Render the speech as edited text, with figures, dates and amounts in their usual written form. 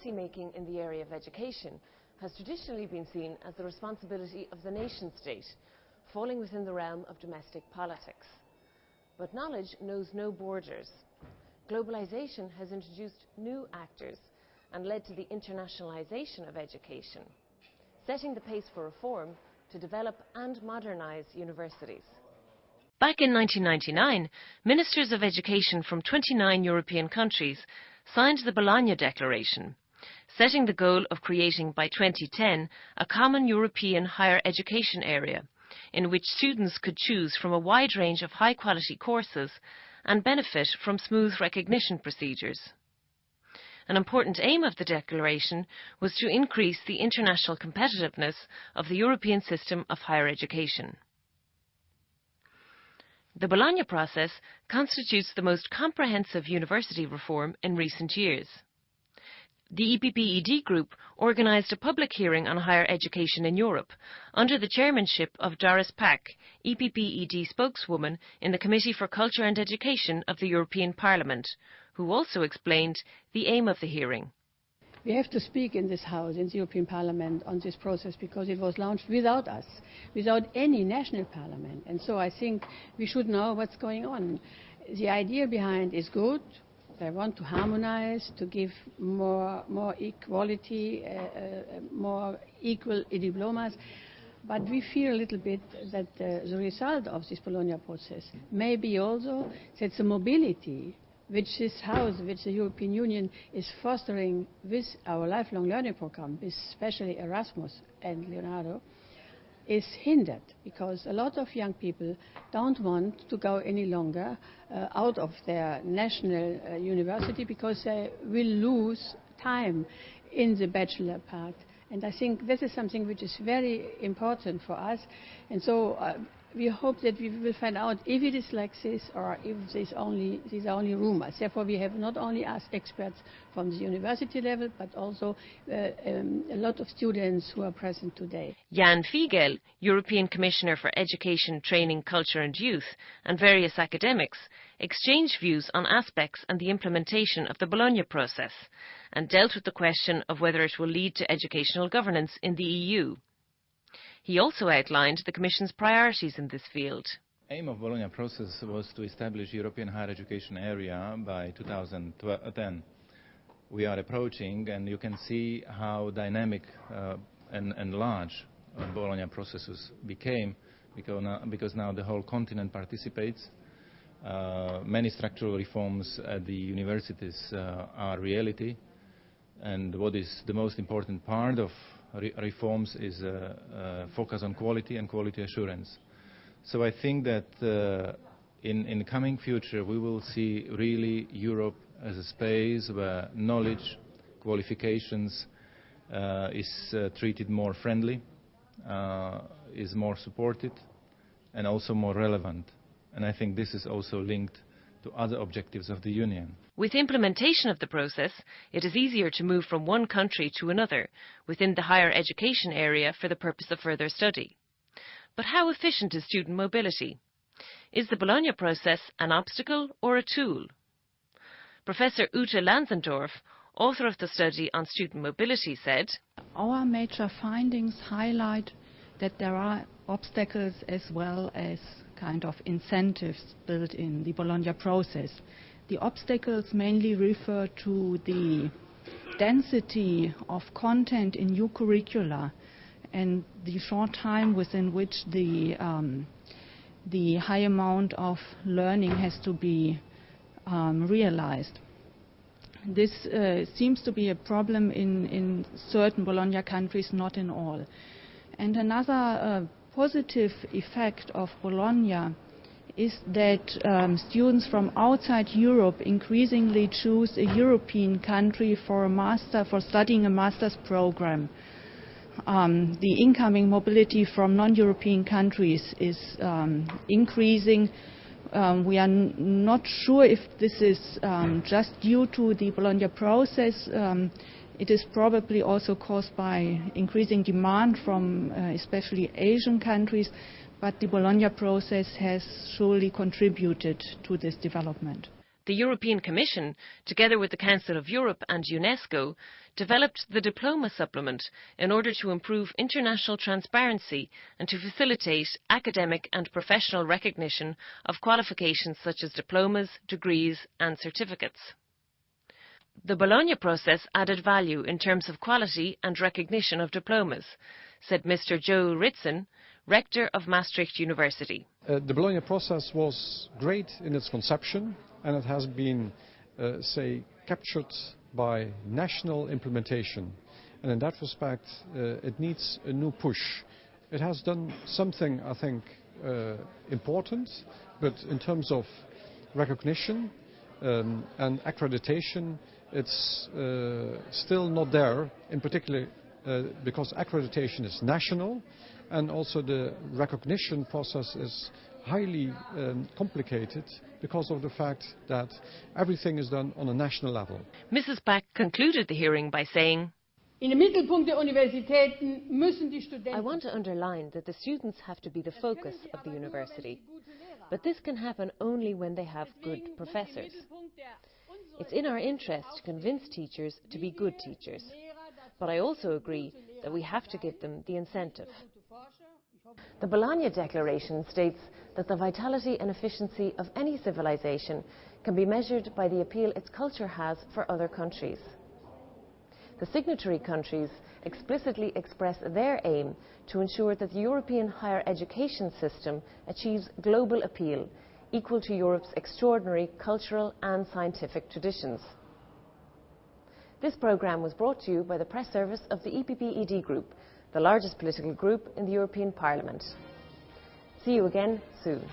policy-making in the area of education has traditionally been seen as the responsibility of the nation-state, falling within the realm of domestic politics. But knowledge knows no borders. Globalization has introduced new actors and led to the internationalization of education, setting the pace for reform to develop and modernize universities. Back in 1999, ministers of education from 29 European countries signed the Bologna Declaration, setting the goal of creating by 2010 a common European higher education area in which students could choose from a wide range of high-quality courses and benefit from smooth recognition procedures. An important aim of the declaration was to increase the international competitiveness of the European system of higher education. The Bologna process constitutes the most comprehensive university reform in recent years. The EPPED Group organised a public hearing on higher education in Europe under the chairmanship of Doris Pack, EPPED spokeswoman in the Committee for Culture and Education of the European Parliament, who also explained the aim of the hearing. We have to speak in this House, in the European Parliament, on this process because it was launched without us, without any national parliament. And so I think we should know what's going on. The idea behind is good. They want to harmonize, to give more equality, more equal diplomas. But we fear a little bit that the result of this Bologna process may be also that the mobility which this House, which the European Union is fostering with our lifelong learning program, especially Erasmus and Leonardo, is hindered because a lot of young people don't want to go any longer out of their national university because they will lose time in the bachelor part. And I think this is something which is very important for us. And so we hope that we will find out if it is like this or if these are only rumors. Therefore, we have not only asked experts from the university level, but also a lot of students who are present today. Jan Fiegel, European Commissioner for Education, Training, Culture and Youth, and various academics, exchanged views on aspects and the implementation of the Bologna process, and dealt with the question of whether it will lead to educational governance in the EU. He also outlined the Commission's priorities in this field. The aim of the Bologna process was to establish European higher education area by 2010. We are approaching, and you can see how dynamic and large Bologna processes became, because now the whole continent participates. Many structural reforms at the universities are reality, and what is the most important part of reforms is focus on quality and quality assurance. So I think that in the coming future we will see really Europe as a space where knowledge, qualifications is treated more friendly, is more supported and also more relevant. And I think this is also linked to other objectives of the Union. With implementation of the process, it is easier to move from one country to another within the higher education area for the purpose of further study. But how efficient is student mobility? Is the Bologna process an obstacle or a tool? Professor Ute Lanzendorf, author of the study on student mobility, said, "Our major findings highlight that there are obstacles as well as kind of incentives built in the Bologna process. The obstacles mainly refer to the density of content in new curricula and the short time within which the high amount of learning has to be realized. This seems to be a problem in certain Bologna countries, not in all. And another positive effect of Bologna is that students from outside Europe increasingly choose a European country for studying a master's program. The incoming mobility from non-European countries is increasing. We are not sure if this is just due to the Bologna process. It is probably also caused by increasing demand from especially Asian countries, but the Bologna process has surely contributed to this development. The European Commission, together with the Council of Europe and UNESCO, developed the Diploma Supplement in order to improve international transparency and to facilitate academic and professional recognition of qualifications such as diplomas, degrees and certificates. The Bologna process added value in terms of quality and recognition of diplomas, said Mr. Joe Ritson, Rector of Maastricht University. The Bologna process was great in its conception, and it has been, captured by national implementation. And in that respect, it needs a new push. It has done something, I think, important, but in terms of recognition and accreditation, it's still not there, in particular because accreditation is national, and also the recognition process is highly complicated because of the fact that everything is done on a national level. Mrs. Pack concluded the hearing by saying, I want to underline that the students have to be the focus of the university, but this can happen only when they have good professors. It's in our interest to convince teachers to be good teachers, but I also agree that we have to give them the incentive. The Bologna Declaration states that the vitality and efficiency of any civilization can be measured by the appeal its culture has for other countries. The signatory countries explicitly express their aim to ensure that the European higher education system achieves global appeal equal to Europe's extraordinary cultural and scientific traditions. This programme was brought to you by the press service of the EPP-ED Group, the largest political group in the European Parliament. See you again soon.